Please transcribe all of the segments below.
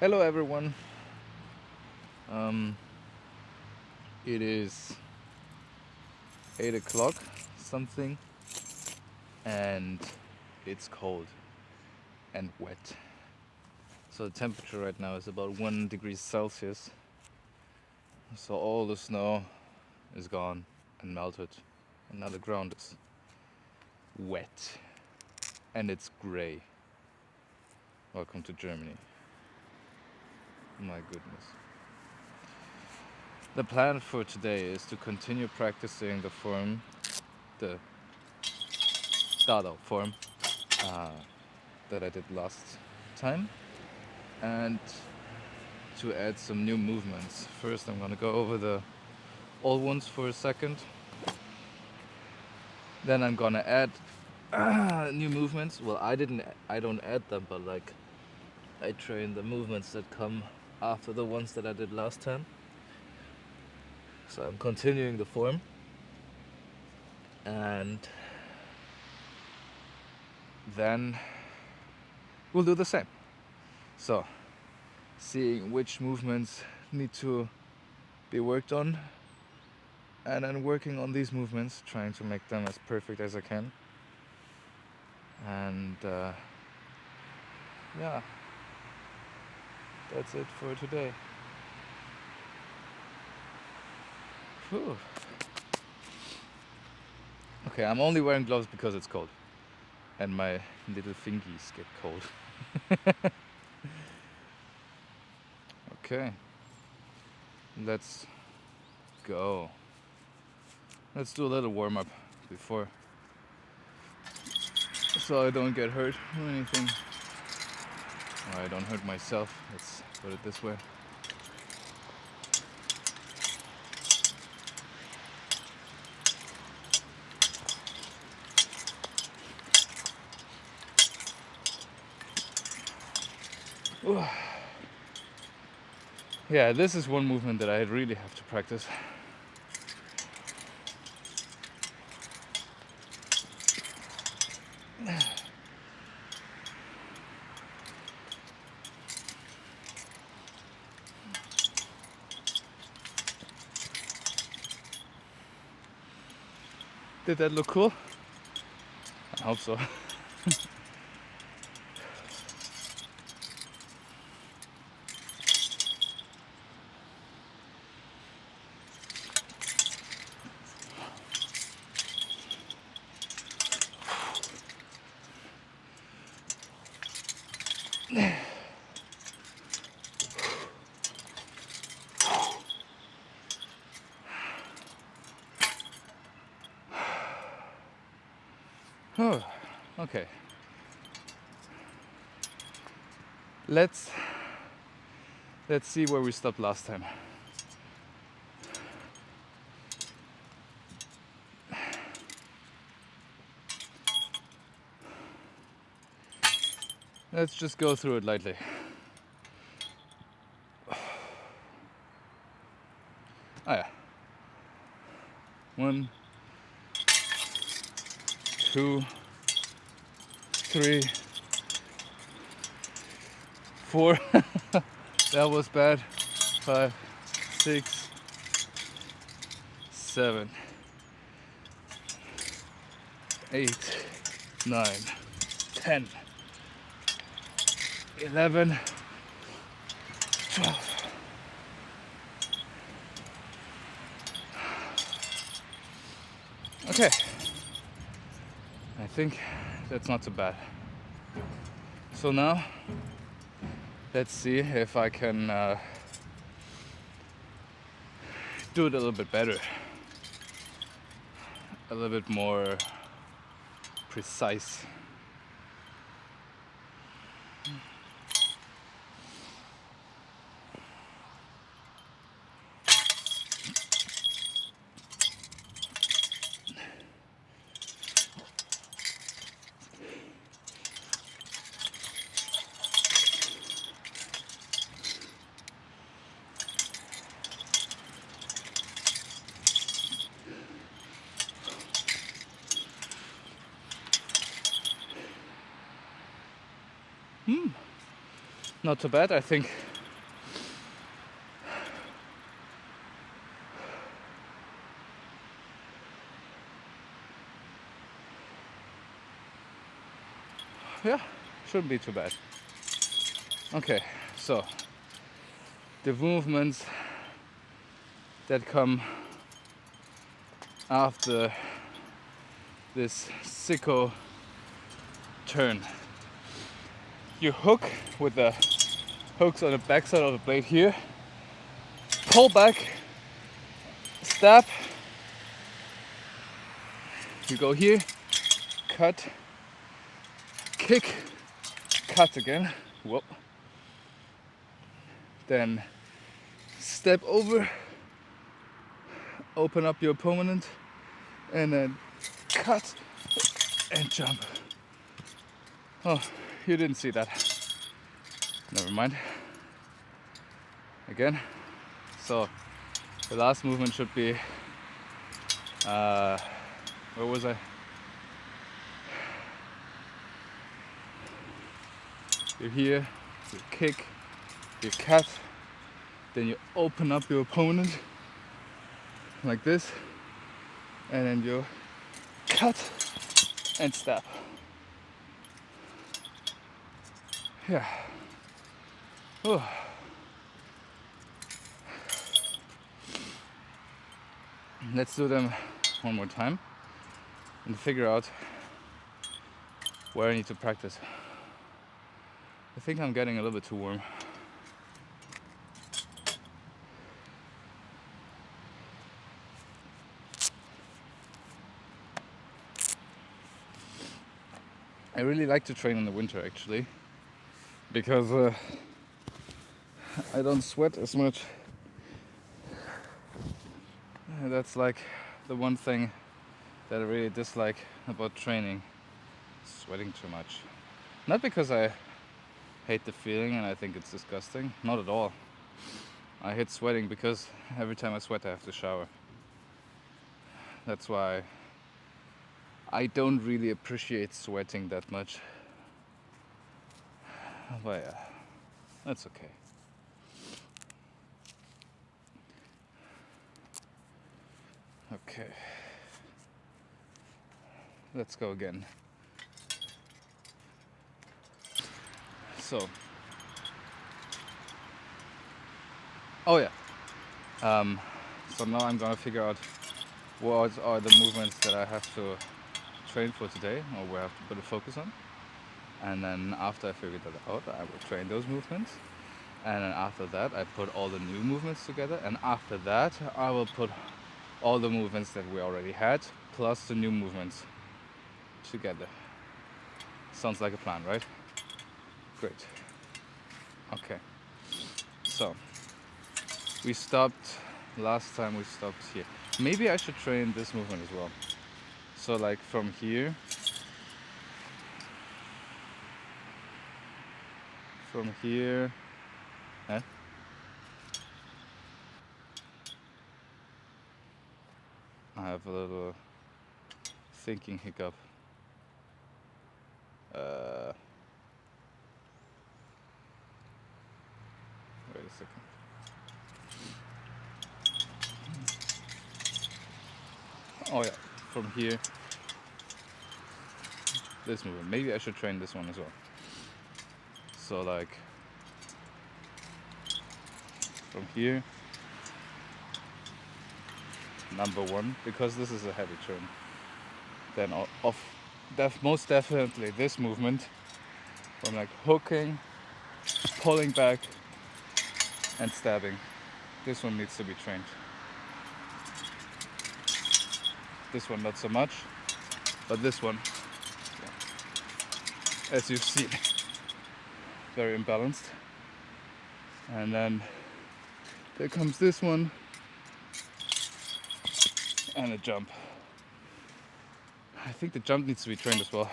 Hello everyone. Um, it is 8 o'clock something, and it's cold and wet. So the temperature right now is about 1 degree Celsius. So all the snow is gone and melted, and now the ground is wet and it's gray. Welcome to Germany. My goodness. The plan for today is to continue practicing the Dada form that I did last time, and to add some new movements. First, I'm gonna go over the old ones for a second. Then I'm gonna add new movements. Well, I don't add them, but like I train the movements that come after the ones that I did last time. So I'm continuing the form, and then we'll do the same. So, seeing which movements need to be worked on, and then working on these movements, trying to make them as perfect as I can. And yeah, that's it for today. Whew. Okay, I'm only wearing gloves because it's cold, and my little fingies get cold. Okay, let's go. Let's do a little warm-up before, so I don't get hurt or anything, or I don't hurt myself. Let's put it this way. Ooh. Yeah, this is one movement that I really have to practice. Did that look cool? I hope so. Oh, okay. Let's see where we stopped last time. Let's just go through it lightly. Oh yeah. 1, 2, 3, 4. That was bad. 5, 6, 7, 8, 9, 10, 11, 12. Okay, I think that's not too bad. So now, let's see if I can do it a little bit better, a little bit more precise. Not too bad. I think yeah, shouldn't be too bad. Okay, so the movements that come after this sicko turn. You hook with the hooks on the backside of the blade here, pull back, stab, you go here, cut, kick, cut again, whoop, then step over, open up your opponent, and then cut and jump. Oh, you didn't see that. Never mind. Again. So the last movement should be, where was I? You're here, you kick, you cut, then you open up your opponent like this, and then you cut and stab. Yeah. Oh. Let's do them one more time and figure out where I need to practice. I think I'm getting a little bit too warm. I really like to train in the winter actually, because I don't sweat as much. That's like the one thing that I really dislike about training, sweating too much. Not because I hate the feeling and I think it's disgusting, not at all. I hate sweating because every time I sweat I have to shower. That's why I don't really appreciate sweating that much. But yeah, that's okay. Okay. Let's go again. So. Oh yeah. So now I'm gonna figure out what are the movements that I have to train for today, or where I have to put a focus on. And then after I figure that out, I will train those movements. And then after that, I put all the new movements together. And after that, I will put all the movements that we already had, plus the new movements together. Sounds like a plan, right? Great. Okay. So, we stopped, last time we stopped here. Maybe I should train this movement as well. So like from here, eh? I have a little thinking hiccup. Wait a second. Oh yeah, from here, this movement. Maybe I should train this one as well. So like, from here, number one, because this is a heavy turn. Then most definitely this movement, from like hooking, pulling back, and stabbing. This one needs to be trained. This one not so much, but this one, yeah, as you've seen, very imbalanced. And then there comes this one, and a jump. I think the jump needs to be trained as well.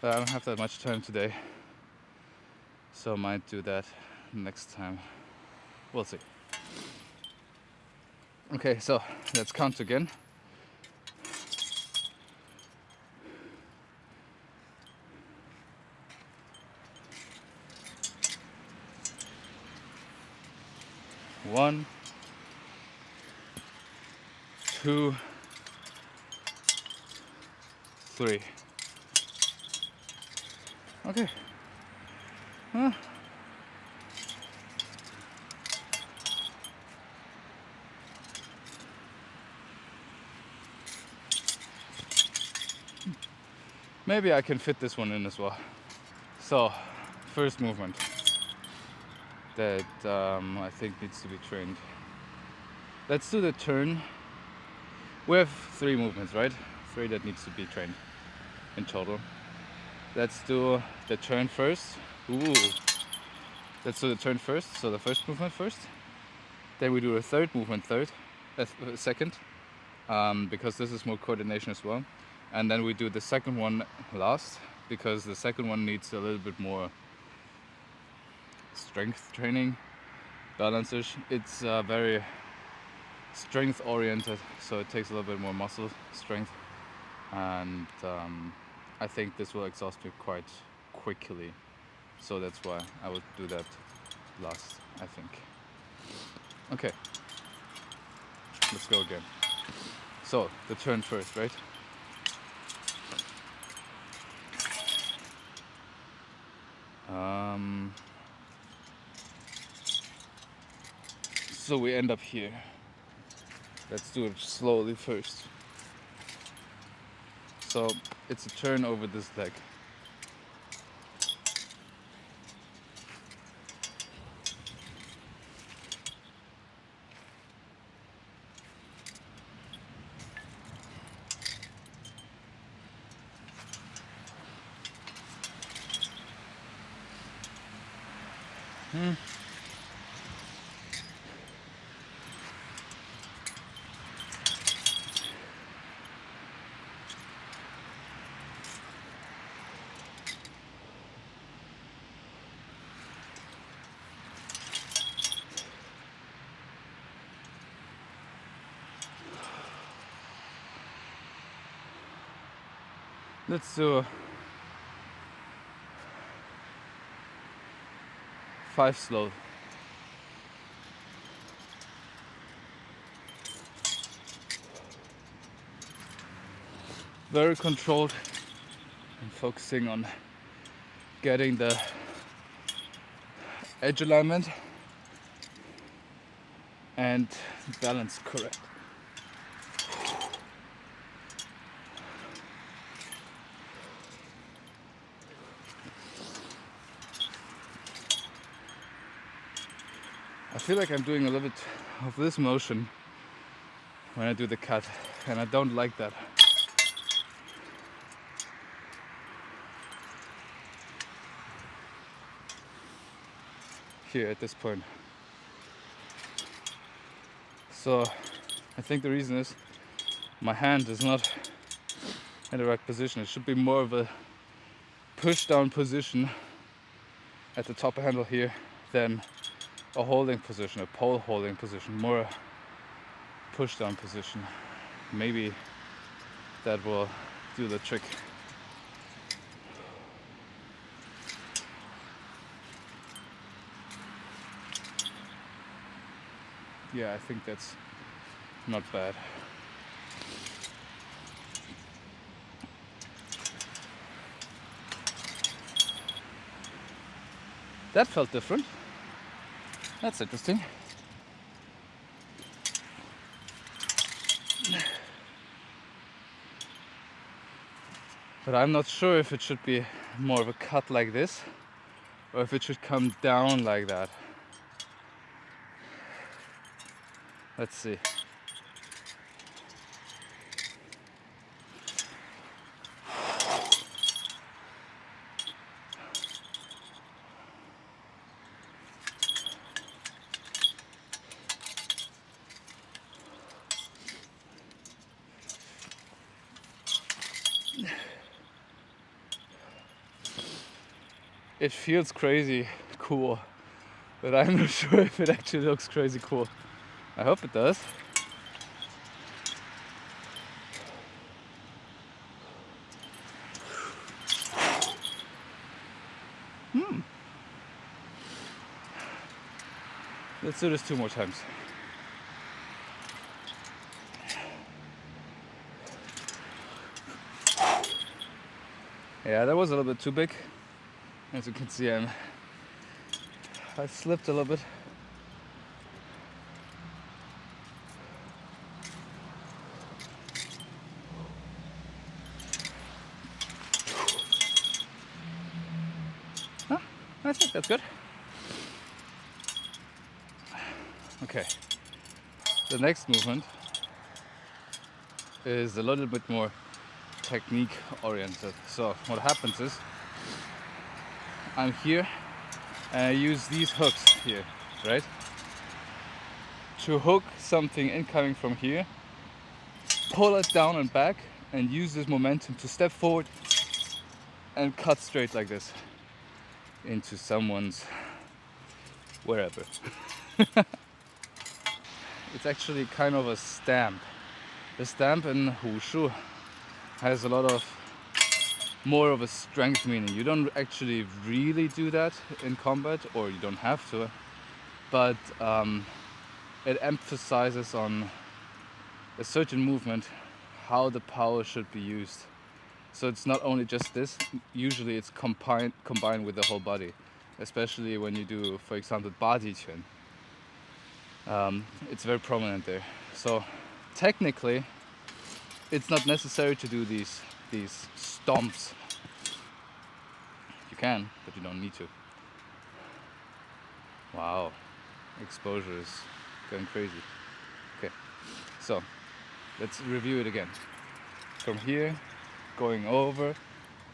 But I don't have that much time today, so I might do that next time. We'll see. Okay, so let's count again. One, two, three. Okay. Huh. Maybe I can fit this one in as well. So, first movement that I think needs to be trained. Let's do the turn. We have 3 movements, right? 3 that needs to be trained in total. Let's do the turn first. Ooh. Let's do the turn first. So the first movement first. Then we do the third movement second, because this is more coordination as well. And then we do the second one last, because the second one needs a little bit more strength training, balances. It's very strength oriented, so it takes a little bit more muscle strength, and I think this will exhaust me quite quickly, so that's why I would do that last, I think. Okay, let's go again. So the turn first, right? So we end up here. Let's do it slowly first. So it's a turn over this leg. Let's do 5 slow. Very controlled and focusing on getting the edge alignment and balance correct. I feel like I'm doing a little bit of this motion when I do the cut, and I don't like that. Here at this point. So I think the reason is my hand is not in the right position. It should be more of a push down position at the top handle here than a holding position, a pole holding position, more a push down position. Maybe that will do the trick. Yeah, I think that's not bad. That felt different. That's interesting. But I'm not sure if it should be more of a cut like this or if it should come down like that. Let's see. It feels crazy cool, but I'm not sure if it actually looks crazy cool. I hope it does. Let's do this 2 more times. Yeah, that was a little bit too big. As you can see, I slipped a little bit. Huh? I think that's good. Okay. The next movement is a little bit more technique oriented. So what happens is I'm here and I use these hooks here, right? To hook something incoming from here, pull it down and back, and use this momentum to step forward and cut straight like this into someone's wherever. It's actually kind of a stamp. The stamp in Wushu has a lot of more of a strength meaning. You don't actually really do that in combat, or you don't have to, but it emphasizes on a certain movement how the power should be used. So it's not only just this, usually it's combined with the whole body, especially when you do, for example, body chin. It's very prominent there. So technically it's not necessary to do these stomps. You can, but you don't need to. Wow, exposure is going crazy. Okay, so let's review it again. From here, going over,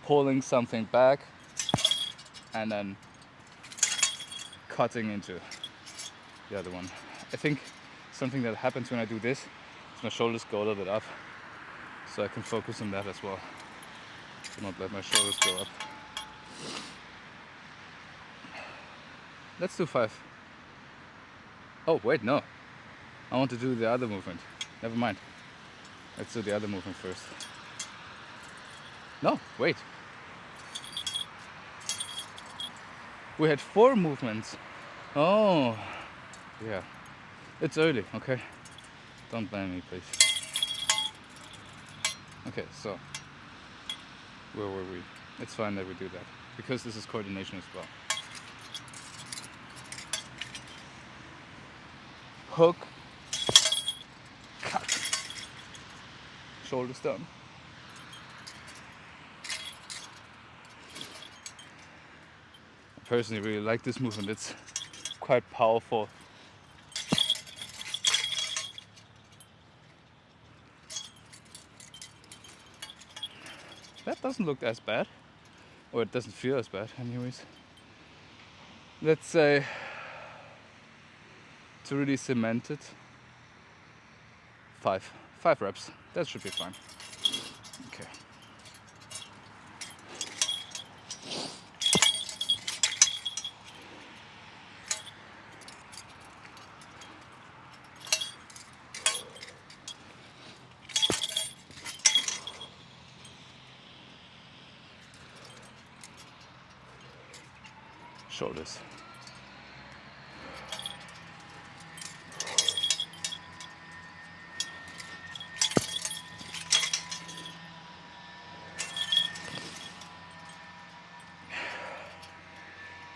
pulling something back, and then cutting into the other one. I think something that happens when I do this is my shoulders go a little bit up, so I can focus on that as well. Do not let my shoulders go up. Let's do 5. Oh wait, no. I want to do the other movement. Never mind. Let's do the other movement first. No, wait. We had 4 movements. Oh, yeah. It's early, okay? Don't blame me, please. Okay, so where were we? It's fine that we do that, because this is coordination as well. Hook, cut, shoulders down. I personally really like this movement. It's quite powerful. That doesn't look as bad, or it doesn't feel as bad anyways. Let's say, to really cement it, 5 reps. That should be fine. Okay. Shoulders.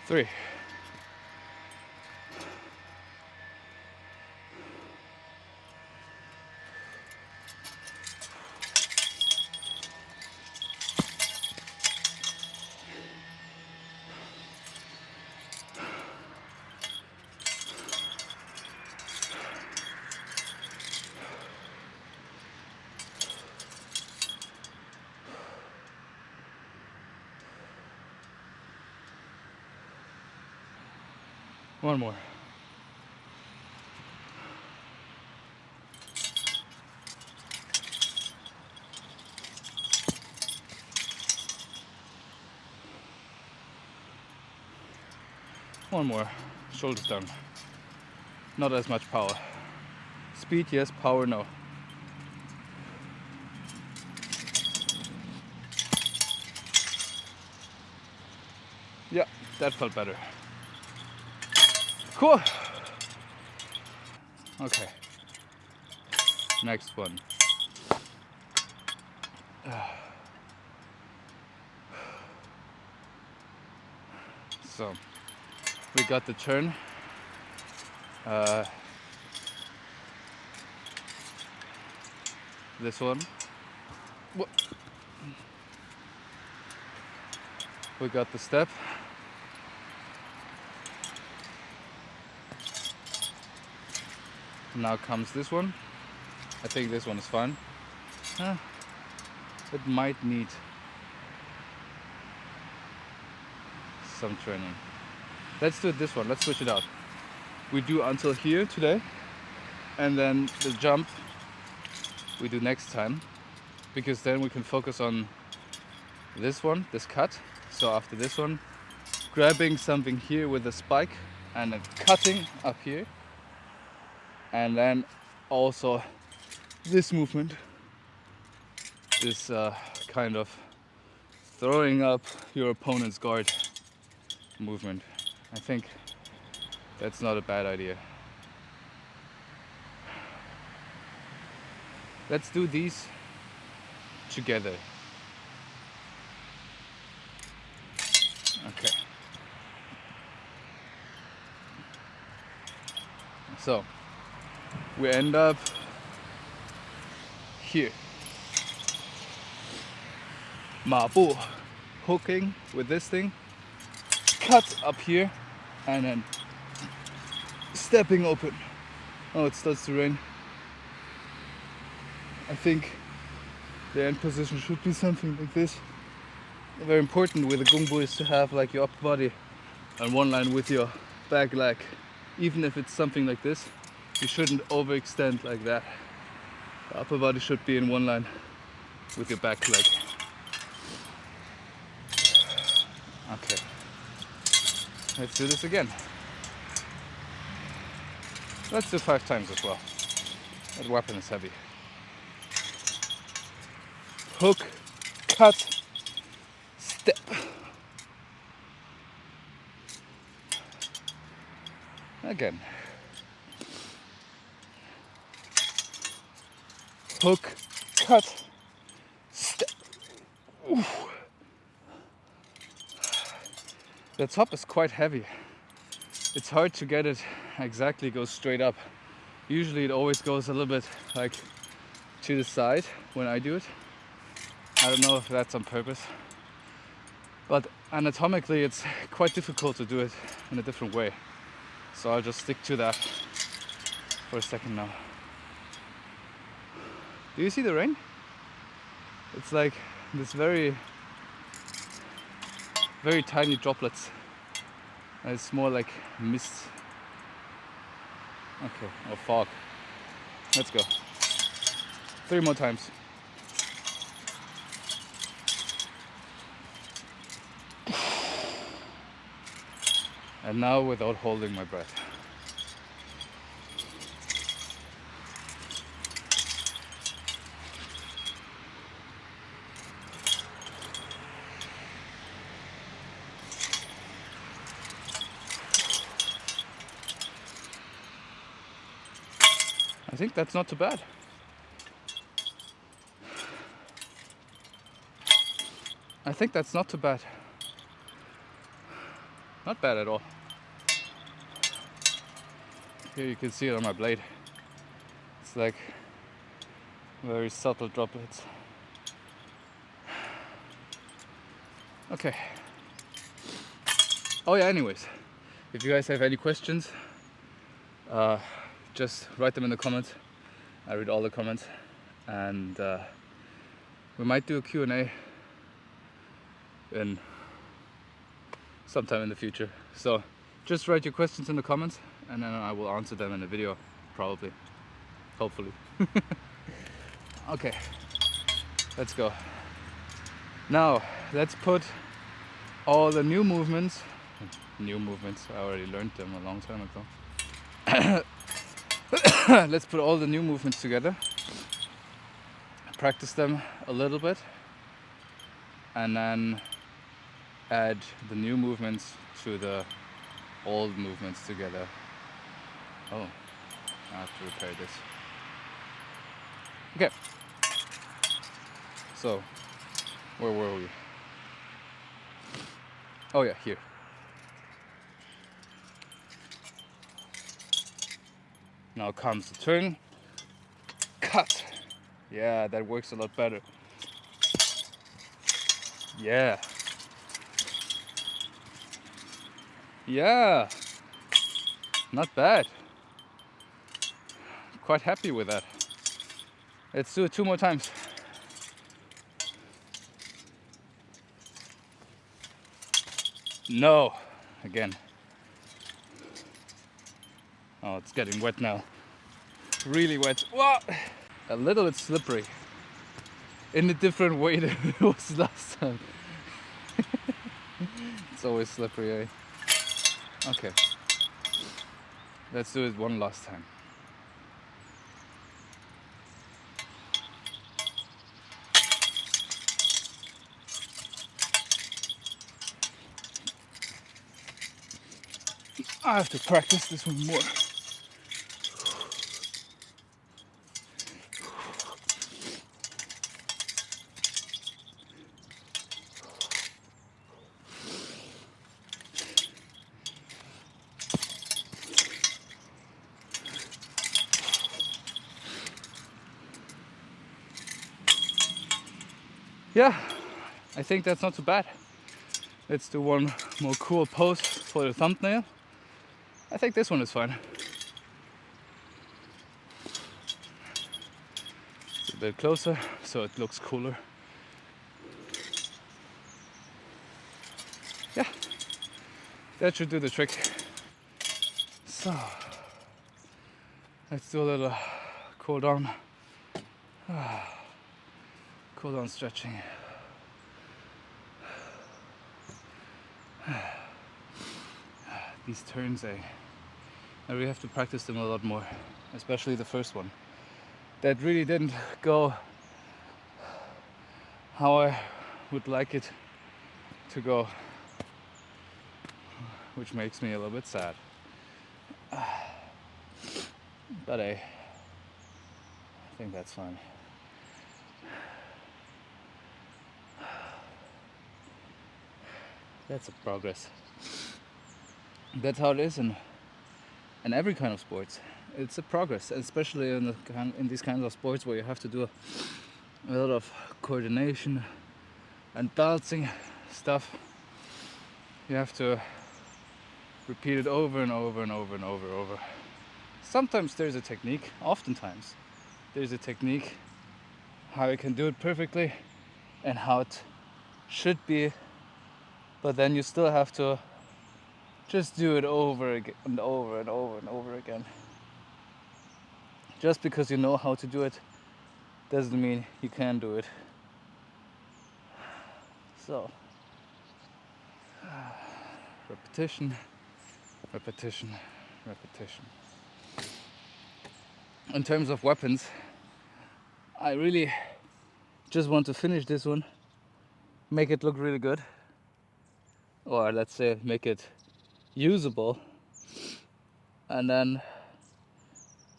Three. One more. One more. Shoulders down. Not as much power. Speed, yes. Power, no. Yeah, that felt better. Cool. Okay. Next one. So we got the turn. This one. We got the step. Now comes this one. I think this one is fine. It might need some training. Let's do this one. Let's switch it out. We do until here today, and then the jump we do next time, because then we can focus on this one, this cut. So after this one, grabbing something here with a spike and then cutting up here, and then also this movement, this kind of throwing up your opponent's guard movement. I think that's not a bad idea. Let's do these together. Okay. So we end up here. 马步 hooking with this thing, cut up here, and then stepping open. Oh, it starts to rain. I think the end position should be something like this. Very important with the Kungfu is to have like your upper body on one line with your back leg. Even if it's something like this, you shouldn't overextend like that. The upper body should be in one line with your back leg. Okay, let's do this again. Let's do 5 times as well. That weapon is heavy. Hook, cut, step. Again. Hook, cut, step. Oof. The top is quite heavy. It's hard to get it exactly go straight up. Usually it always goes a little bit like to the side when I do it. I don't know if that's on purpose, but anatomically it's quite difficult to do it in a different way. So I'll just stick to that for a second now. Do you see the rain? It's like this very tiny droplets. And it's more like mist. Okay, or fog. Let's go. 3 more times. And now without holding my breath. I think that's not too bad. I think that's not too bad. Not bad at all. Here you can see it on my blade. It's like very subtle droplets. Okay. Oh yeah, anyways, if you guys have any questions, just write them in the comments. I read all the comments, and we might do a Q&A in sometime in the future. So just write your questions in the comments, and then I will answer them in a video, probably, hopefully. Okay, let's go. Now let's put all the new movements, I already learned them a long time ago. Let's put all the new movements together, practice them a little bit, and then add the new movements to the old movements together. Oh, I have to repair this. Okay, so where were we? Oh yeah, here. Now comes the turn. Cut. Yeah, that works a lot better. Yeah. Yeah. Not bad. Quite happy with that. Let's do it 2 more times. No. Again. Oh, it's getting wet now. Really wet. Whoa! A little bit slippery. In a different way than it was last time. It's always slippery, eh? Okay. Let's do it one last time. I have to practice this one more. Yeah, I think that's not too bad. Let's do one more cool pose for the thumbnail. I think this one is fine. It's a bit closer so it looks cooler. Yeah, that should do the trick. So, let's do a little cool down. Cool down stretching. These turns, I really have to practice them a lot more, especially the first one. That really didn't go how I would like it to go, which makes me a little bit sad. But I think that's fine. That's a progress. That's how it is in every kind of sports. It's a progress, especially in these kinds of sports where you have to do a lot of coordination and balancing stuff. You have to repeat it over and over and over and over. Sometimes there's a technique, oftentimes there's a technique how you can do it perfectly and how it should be, but then you still have to just do it over again and over and over and over again. Just because you know how to do it doesn't mean you can do it. So, repetition, repetition, repetition. In terms of weapons, I really just want to finish this one, make it look really good, or let's say make it usable, and then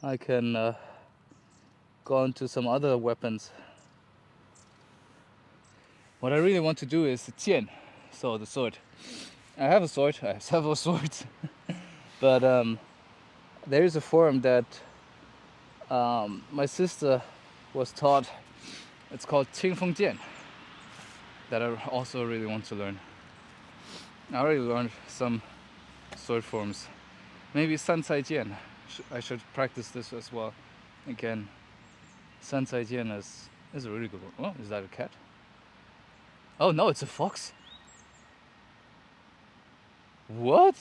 I can go on to some other weapons. What I really want to do is the tian, so the sword. I have a sword, I have several swords, but there is a form that my sister was taught. It's called Tian, that I also really want to learn. I already learned some sword forms. Maybe San Cai Jian. I should practice this as well. Again, San Cai Jian is a really good one. Oh, is that a cat? Oh no, it's a fox. What?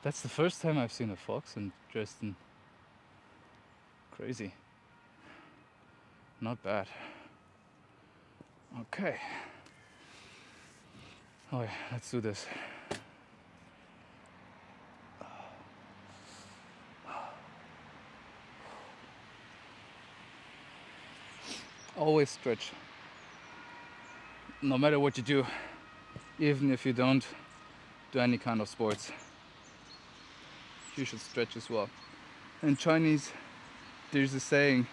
That's the first time I've seen a fox in Dresden. Crazy. Not bad. Okay. Oh yeah, let's do this. Always stretch. No matter what you do, even if you don't do any kind of sports, you should stretch as well. In Chinese, there's a saying,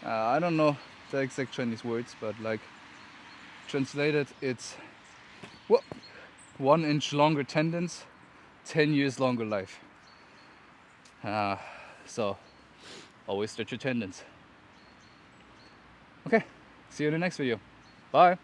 I don't know the exact Chinese words, but like translated, it's 1 inch longer tendons, 10 years longer life. So always stretch your tendons. Okay, see you in the next video. Bye.